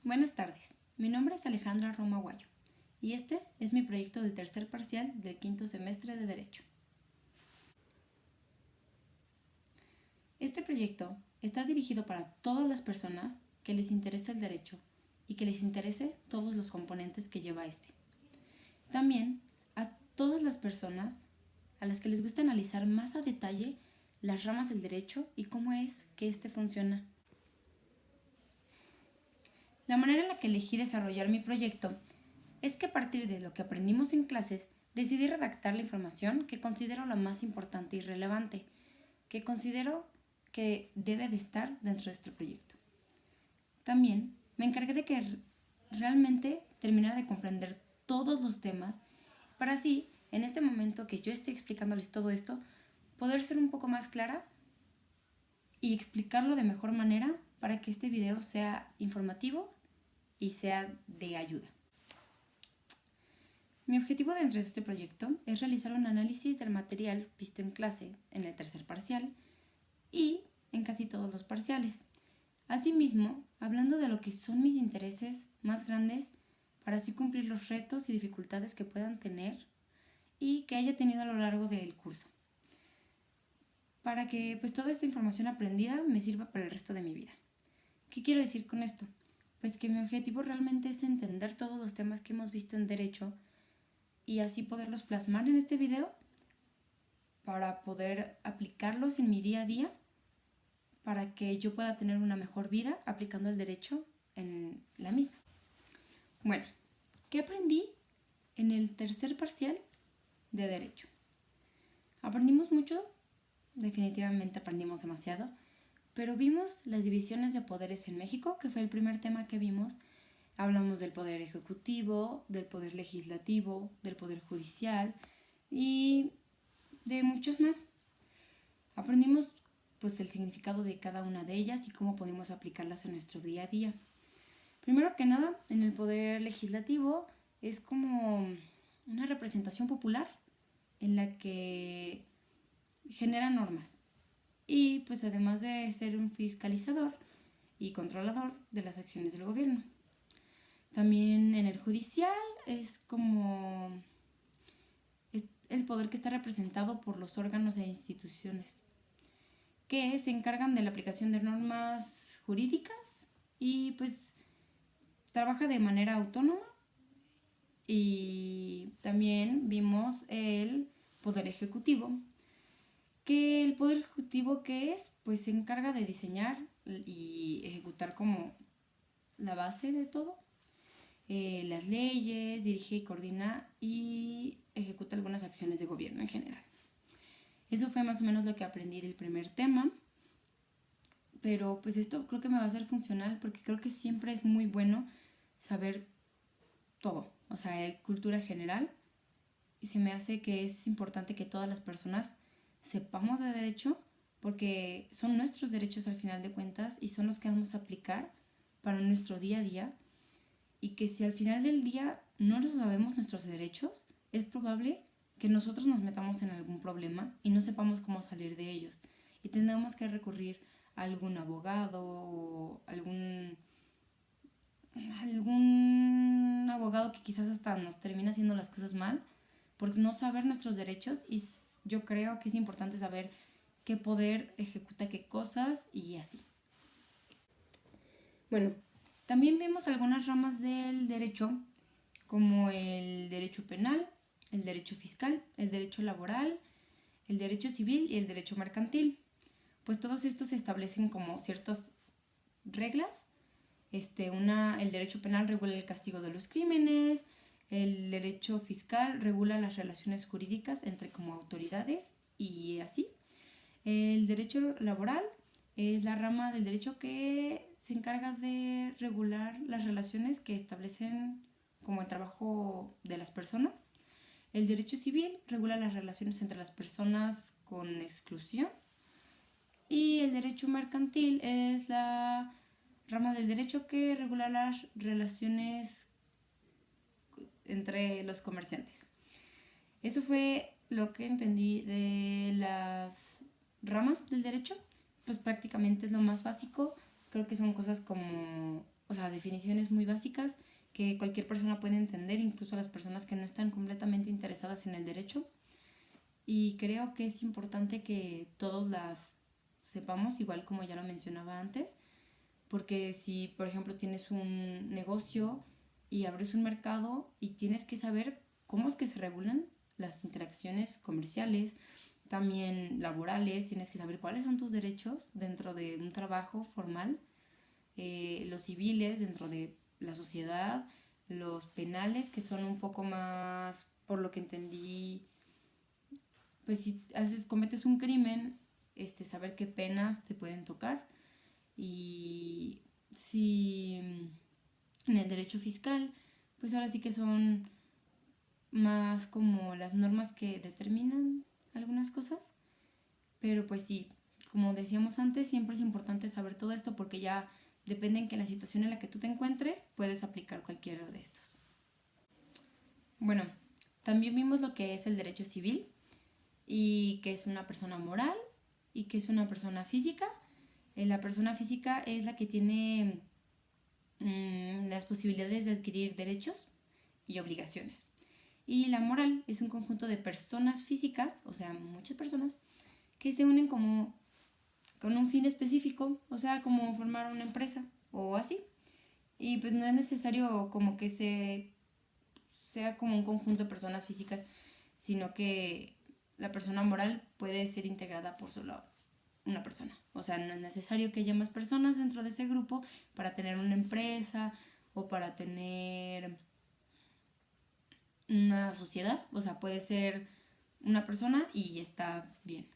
Buenas tardes, mi nombre es Alejandra Roma Guayo y este es mi proyecto del tercer parcial del quinto semestre de Derecho. Este proyecto está dirigido para todas las personas que les interesa el derecho y que les interese todos los componentes que lleva este. También a todas las personas a las que les gusta analizar más a detalle las ramas del derecho y cómo es que este funciona. La manera en la que elegí desarrollar mi proyecto es que a partir de lo que aprendimos en clases, decidí redactar la información que considero la más importante y relevante, que considero que debe de estar dentro de este proyecto. También me encargué de que realmente terminara de comprender todos los temas, para así, en este momento que yo estoy explicándoles todo esto, poder ser un poco más clara y explicarlo de mejor manera para que este video sea informativo y sea de ayuda. Mi objetivo dentro de este proyecto es realizar un análisis del material visto en clase en el tercer parcial y en casi todos los parciales. Asimismo, hablando de lo que son mis intereses más grandes para así cumplir los retos y dificultades que puedan tener y que haya tenido a lo largo del curso. Para que pues toda esta información aprendida me sirva para el resto de mi vida. ¿Qué quiero decir con esto? Pues que mi objetivo realmente es entender todos los temas que hemos visto en derecho y así poderlos plasmar en este video para poder aplicarlos en mi día a día para que yo pueda tener una mejor vida aplicando el derecho en la misma. Bueno, ¿qué aprendí en el tercer parcial de derecho? Aprendimos mucho, definitivamente aprendimos demasiado, pero vimos las divisiones de poderes en México, que fue el primer tema que vimos. Hablamos del poder ejecutivo, del poder legislativo, del poder judicial y de muchos más. Aprendimos pues el significado de cada una de ellas y cómo podemos aplicarlas en nuestro día a día. Primero que nada, en el poder legislativo es como una representación popular en la que genera normas y pues además de ser un fiscalizador y controlador de las acciones del gobierno. También en el judicial es como es el poder que está representado por los órganos e instituciones que se encargan de la aplicación de normas jurídicas y pues trabaja de manera autónoma. Y también vimos el poder ejecutivo, que el poder ejecutivo ¿qué es? Pues se encarga de diseñar y ejecutar como la base de todo. Las leyes, dirige y coordina y ejecuta algunas acciones de gobierno en general. Eso fue más o menos lo que aprendí del primer tema, pero pues esto creo que me va a ser funcional porque creo que siempre es muy bueno saber todo, o sea, cultura general, y se me hace que es importante que todas las personas sepamos de derecho porque son nuestros derechos al final de cuentas y son los que vamos a aplicar para nuestro día a día. Y que si al final del día no nos sabemos nuestros derechos, es probable que nosotros nos metamos en algún problema y no sepamos cómo salir de ellos. Y tendremos que recurrir a algún abogado o algún abogado que quizás hasta nos termine haciendo las cosas mal por no saber nuestros derechos. Y yo creo que es importante saber qué poder ejecuta qué cosas y así. Bueno, también vimos algunas ramas del derecho, como el derecho penal, el derecho fiscal, el derecho laboral, el derecho civil y el derecho mercantil. Pues todos estos se establecen como ciertas reglas. El derecho penal regula el castigo de los crímenes, el derecho fiscal regula las relaciones jurídicas entre como autoridades y así. El derecho laboral es la rama del derecho que se encarga de regular las relaciones que establecen como el trabajo de las personas. El derecho civil regula las relaciones entre las personas con exclusión. Y el derecho mercantil es la rama del derecho que regula las relaciones entre los comerciantes. Eso fue lo que entendí de las ramas del derecho. Pues prácticamente es lo más básico. Creo que son cosas como o sea, definiciones muy básicas que cualquier persona puede entender, incluso las personas que no están completamente interesadas en el derecho. Y creo que es importante que todos las sepamos, igual como ya lo mencionaba antes, porque si, por ejemplo, tienes un negocio y abres un mercado y tienes que saber cómo es que se regulan las interacciones comerciales, también laborales, tienes que saber cuáles son tus derechos dentro de un trabajo formal, los civiles dentro de la sociedad, los penales que son un poco más, por lo que entendí, pues si cometes un crimen, saber qué penas te pueden tocar. Y si en el derecho fiscal, pues ahora sí que son más como las normas que determinan algunas cosas. Pero pues sí, como decíamos antes, siempre es importante saber todo esto porque ya depende en que la situación en la que tú te encuentres, puedes aplicar cualquiera de estos. Bueno, también vimos lo que es el derecho civil y que es una persona moral y que es una persona física. La persona física es la que tiene las posibilidades de adquirir derechos y obligaciones. Y la moral es un conjunto de personas físicas, o sea, muchas personas, que se unen como con un fin específico, o sea, como formar una empresa o así. Y pues no es necesario como que sea como un conjunto de personas físicas, sino que la persona moral puede ser integrada por solo una persona. O sea, no es necesario que haya más personas dentro de ese grupo para tener una empresa o para tener una sociedad. O sea, puede ser una persona y está bien.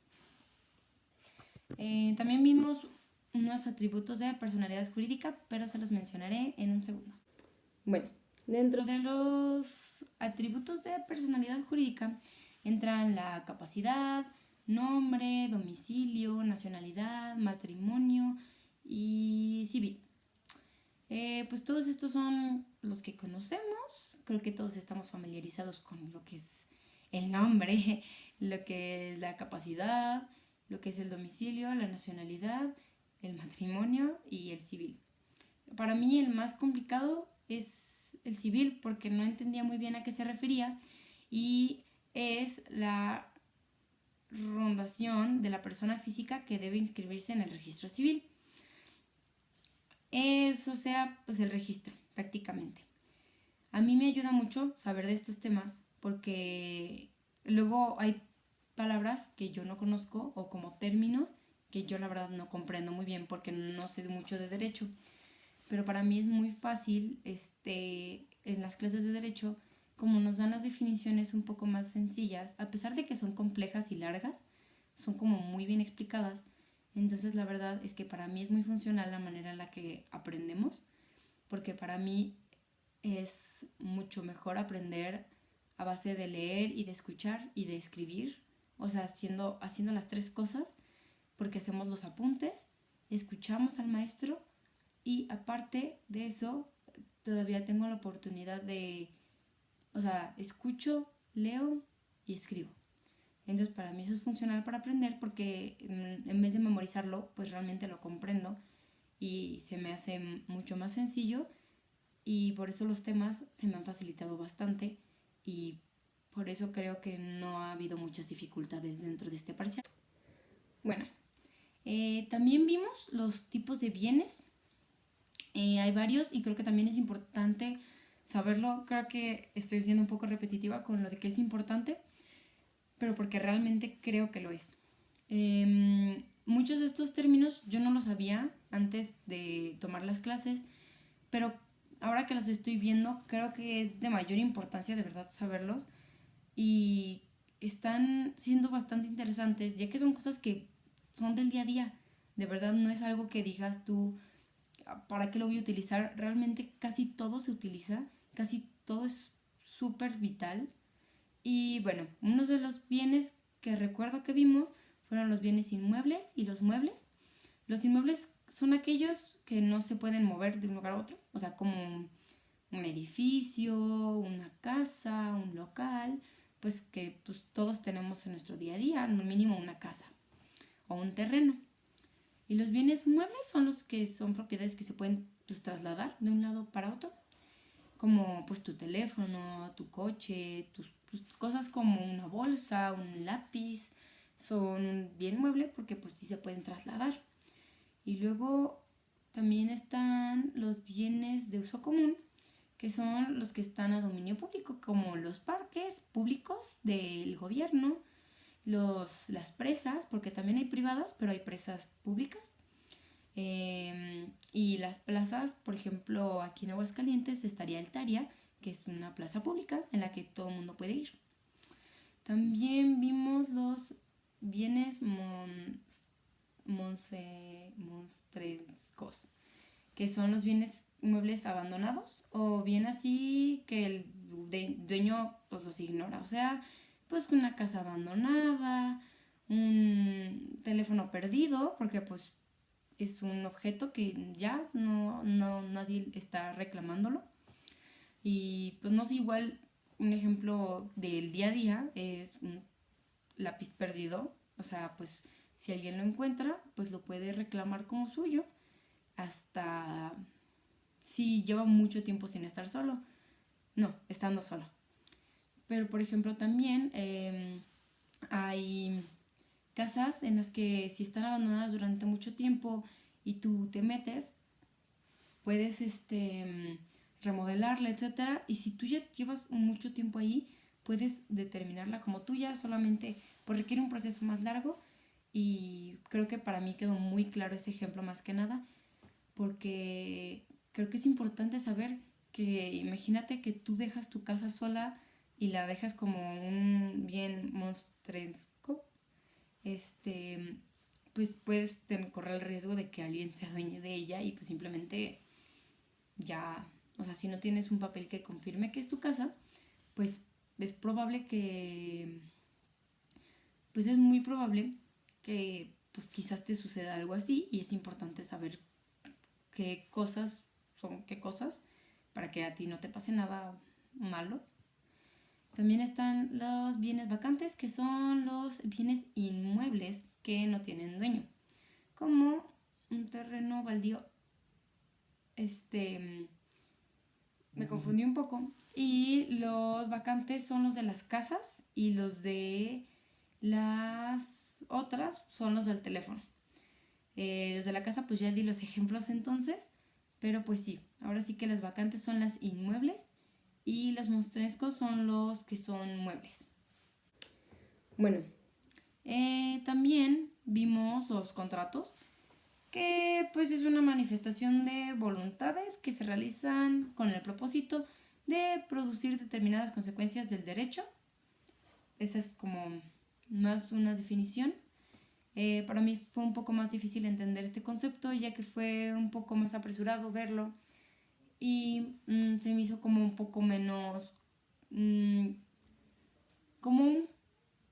También vimos unos atributos de personalidad jurídica, pero se los mencionaré en un segundo. Bueno, dentro de los atributos de personalidad jurídica entran la capacidad, nombre, domicilio, nacionalidad, matrimonio y civil. Pues todos estos son los que conocemos. Creo que todos estamos familiarizados con lo que es el nombre, lo que es la capacidad, lo que es el domicilio, la nacionalidad, el matrimonio y el civil. Para mí el más complicado es el civil porque no entendía muy bien a qué se refería y es la rondación de la persona física que debe inscribirse en el registro civil. Eso sea, pues el registro, prácticamente. A mí me ayuda mucho saber de estos temas porque luego hay palabras que yo no conozco o como términos que yo la verdad no comprendo muy bien porque no sé mucho de derecho. Pero para mí es muy fácil, en las clases de derecho, como nos dan las definiciones un poco más sencillas, a pesar de que son complejas y largas, son como muy bien explicadas. Entonces la verdad es que para mí es muy funcional la manera en la que aprendemos, porque para mí es mucho mejor aprender a base de leer y de escuchar y de escribir, o sea, haciendo las tres cosas, porque hacemos los apuntes, escuchamos al maestro y aparte de eso, todavía tengo la oportunidad de, o sea, escucho, leo y escribo. Entonces para mí eso es funcional para aprender porque en vez de memorizarlo, pues realmente lo comprendo y se me hace mucho más sencillo y por eso los temas se me han facilitado bastante y por eso creo que no ha habido muchas dificultades dentro de este parcial. Bueno, también vimos los tipos de bienes. Hay varios y creo que también es importante saberlo. Creo que estoy siendo un poco repetitiva con lo de que es importante, pero porque realmente creo que lo es. Muchos de estos términos yo no los sabía antes de tomar las clases, pero ahora que los estoy viendo creo que es de mayor importancia de verdad saberlos y están siendo bastante interesantes ya que son cosas que son del día a día. De verdad no es algo que digas tú, ¿para qué lo voy a utilizar? Realmente casi todo se utiliza, casi todo es súper vital. Y bueno, uno de los bienes que recuerdo que vimos fueron los bienes inmuebles y los muebles. Los inmuebles son aquellos que no se pueden mover de un lugar a otro, o sea, como un edificio, una casa, un local, pues que pues, todos tenemos en nuestro día a día, al mínimo una casa o un terreno. Y los bienes muebles son los que son propiedades que se pueden pues, trasladar de un lado para otro, como pues tu teléfono, tu coche, tus pues, cosas como una bolsa, un lápiz, son un bien mueble porque pues sí se pueden trasladar. Y luego también están los bienes de uso común, que son los que están a dominio público, como los parques públicos del gobierno, las presas, porque también hay privadas, pero hay presas públicas. Y las plazas, por ejemplo, aquí en Aguascalientes estaría el Taria, que es una plaza pública en la que todo el mundo puede ir. También vimos los bienes monstrescos, que son los bienes muebles abandonados o bien así que el dueño pues los ignora. O sea, pues una casa abandonada, un teléfono perdido, porque pues es un objeto que ya no nadie está reclamándolo. Y pues no sé, igual un ejemplo del día a día es un lápiz perdido. O sea, pues si alguien lo encuentra, pues lo puede reclamar como suyo hasta si lleva mucho tiempo sin estar solo. No, estando solo. Pero por ejemplo también hay casas en las que si están abandonadas durante mucho tiempo y tú te metes, puedes remodelarla, etcétera. Y si tú ya llevas mucho tiempo ahí, puedes determinarla como tuya, solamente pues requiere un proceso más largo. Y creo que para mí quedó muy claro ese ejemplo más que nada, porque creo que es importante saber que imagínate que tú dejas tu casa sola y la dejas como un bien monstresco, pues puedes correr el riesgo de que alguien se adueñe de ella y pues simplemente ya, o sea, si no tienes un papel que confirme que es tu casa, pues es probable que, pues es muy probable que pues quizás te suceda algo así y es importante saber qué cosas son qué cosas para que a ti no te pase nada malo. También están los bienes vacantes, que son los bienes inmuebles que no tienen dueño, como un terreno baldío. Me confundí un poco. Y los vacantes son los de las casas y los de las otras son los del teléfono. Los de la casa pues ya di los ejemplos entonces, pero pues sí, ahora sí que las vacantes son las inmuebles y los monstrescos son los que son muebles. Bueno, también vimos los contratos, que pues es una manifestación de voluntades que se realizan con el propósito de producir determinadas consecuencias del derecho. Esa es como más una definición. Para mí fue un poco más difícil entender este concepto, ya que fue un poco más apresurado verlo y se me hizo como un poco menos como un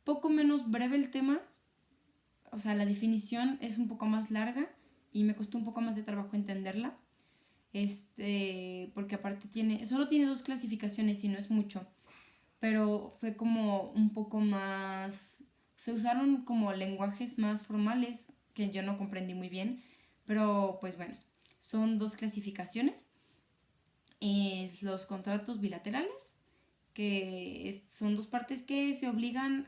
poco menos breve el tema. O sea, la definición es un poco más larga y me costó un poco más de trabajo entenderla. Porque aparte solo tiene 2 clasificaciones y no es mucho, pero fue como un poco más, se usaron como lenguajes más formales que yo no comprendí muy bien, pero pues bueno, son 2 clasificaciones. Los contratos bilaterales, que son 2 partes que se obligan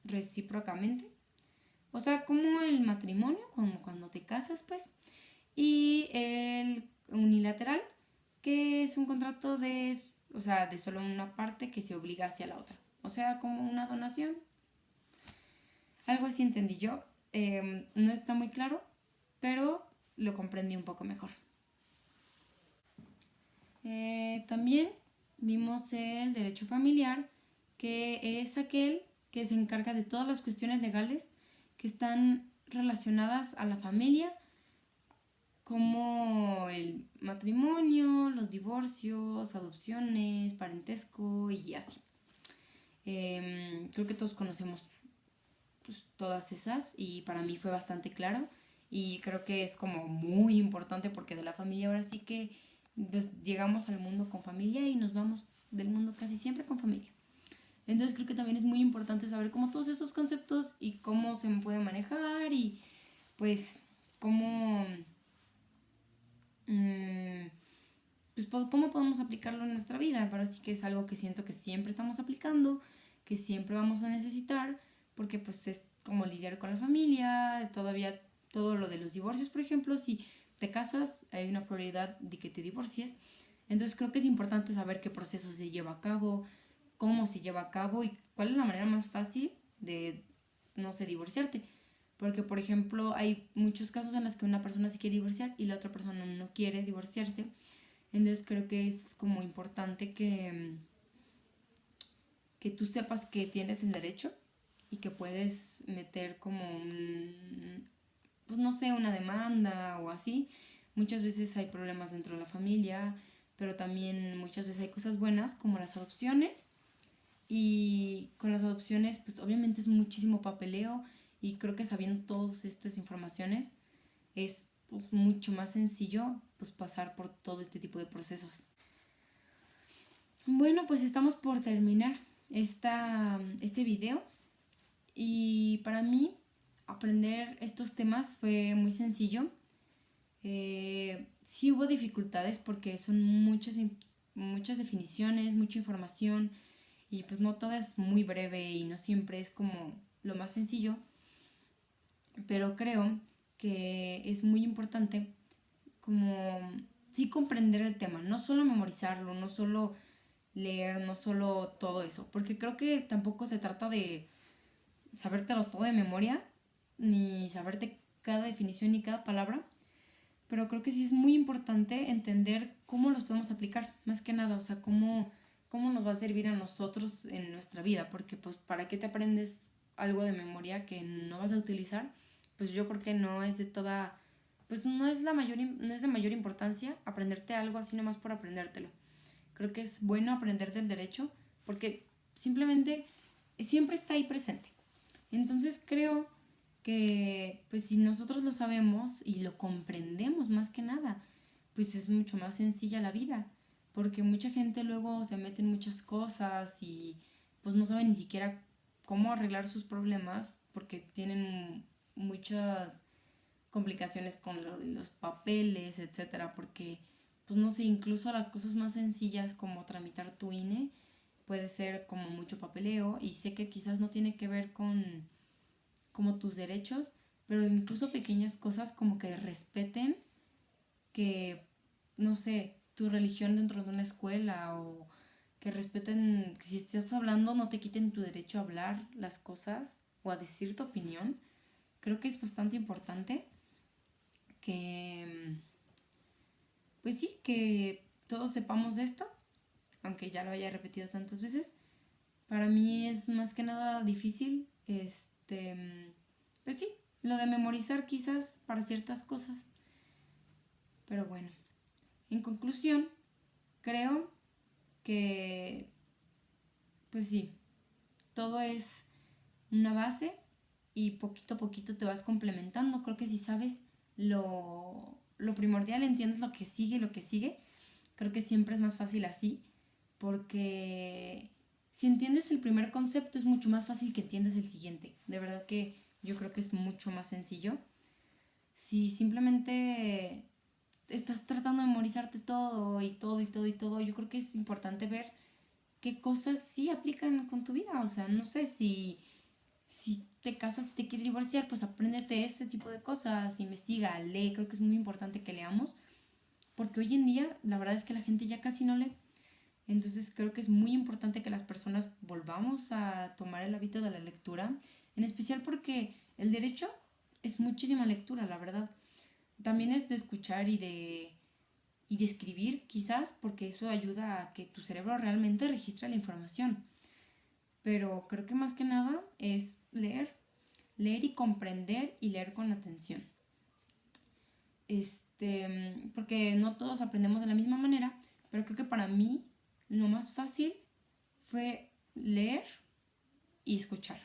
recíprocamente, o sea, como el matrimonio, como cuando te casas, pues. Y el unilateral, que es un contrato o sea, de solo una parte que se obliga hacia la otra. O sea, como una donación. Algo así entendí yo. No está muy claro, pero lo comprendí un poco mejor. También vimos el derecho familiar, que es aquel que se encarga de todas las cuestiones legales que están relacionadas a la familia, como el matrimonio, los divorcios, adopciones, parentesco y así. Creo que todos conocemos pues, todas esas y para mí fue bastante claro y creo que es como muy importante porque de la familia ahora sí que pues, llegamos al mundo con familia y nos vamos del mundo casi siempre con familia. Entonces creo que también es muy importante saber como todos esos conceptos y cómo se puede manejar y pues cómo, cómo podemos aplicarlo en nuestra vida. Pero sí que es algo que siento que siempre estamos aplicando, que siempre vamos a necesitar, porque pues es como lidiar con la familia, todavía todo lo de los divorcios, por ejemplo, si te casas hay una probabilidad de que te divorcies. Entonces creo que es importante saber qué proceso se lleva a cabo, cómo se lleva a cabo y cuál es la manera más fácil de, no sé, divorciarte. Porque, por ejemplo, hay muchos casos en los que una persona se quiere divorciar y la otra persona no quiere divorciarse. Entonces creo que es como importante que tú sepas que tienes el derecho y que puedes meter como pues no sé, una demanda o así. Muchas veces hay problemas dentro de la familia, pero también muchas veces hay cosas buenas como las adopciones. Y con las adopciones, pues obviamente es muchísimo papeleo y creo que sabiendo todas estas informaciones es pues mucho más sencillo pues pasar por todo este tipo de procesos. Bueno, pues estamos por terminar este video y para mí aprender estos temas fue muy sencillo. Sí hubo dificultades porque son muchas definiciones, mucha información y pues no toda es muy breve y no siempre es como lo más sencillo, pero creo que es muy importante como sí comprender el tema, no solo memorizarlo, no solo leer, no solo todo eso, porque creo que tampoco se trata de sabértelo todo de memoria, ni saberte cada definición ni cada palabra, pero creo que sí es muy importante entender cómo los podemos aplicar, más que nada, o sea, cómo nos va a servir a nosotros en nuestra vida, porque pues para qué te aprendes algo de memoria que no vas a utilizar, pues yo creo que no es de toda, pues no es no es de mayor importancia aprenderte algo así nomás por aprendértelo. Creo que es bueno aprender del derecho porque simplemente siempre está ahí presente. Entonces creo que pues si nosotros lo sabemos y lo comprendemos más que nada, pues es mucho más sencilla la vida, porque mucha gente luego se mete en muchas cosas y pues no sabe ni siquiera cómo arreglar sus problemas porque tienen muchas complicaciones con lo de los papeles, etcétera, porque pues no sé, incluso las cosas más sencillas como tramitar tu INE puede ser como mucho papeleo y sé que quizás no tiene que ver con como tus derechos, pero incluso pequeñas cosas como que respeten que, no sé, tu religión dentro de una escuela o que respeten, que si estás hablando no te quiten tu derecho a hablar las cosas o a decir tu opinión. Creo que es bastante importante que, pues sí, que todos sepamos de esto, aunque ya lo haya repetido tantas veces. Para mí es más que nada difícil, pues sí, lo de memorizar quizás para ciertas cosas. Pero bueno, en conclusión, creo que, pues sí, todo es una base y poquito a poquito te vas complementando. Creo que si sabes lo primordial, entiendes lo que sigue, creo que siempre es más fácil así, porque si entiendes el primer concepto es mucho más fácil que entiendas el siguiente. De verdad que yo creo que es mucho más sencillo. Si simplemente estás tratando de memorizarte todo y todo y todo y todo, yo creo que es importante ver qué cosas sí aplican con tu vida. O sea, no sé si te casas, si te quieres divorciar, pues apréndete ese tipo de cosas, investiga, lee. Creo que es muy importante que leamos, porque hoy en día la verdad es que la gente ya casi no lee. Entonces creo que es muy importante que las personas volvamos a tomar el hábito de la lectura, en especial porque el derecho es muchísima lectura, la verdad. También es de escuchar y de escribir, quizás, porque eso ayuda a que tu cerebro realmente registre la información. Pero creo que más que nada es leer y comprender y leer con atención. Porque no todos aprendemos de la misma manera, pero creo que para mí lo más fácil fue leer y escuchar.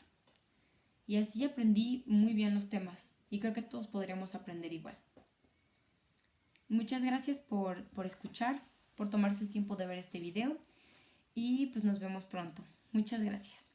Y así aprendí muy bien los temas y creo que todos podríamos aprender igual. Muchas gracias por escuchar, por tomarse el tiempo de ver este video y pues nos vemos pronto. Muchas gracias.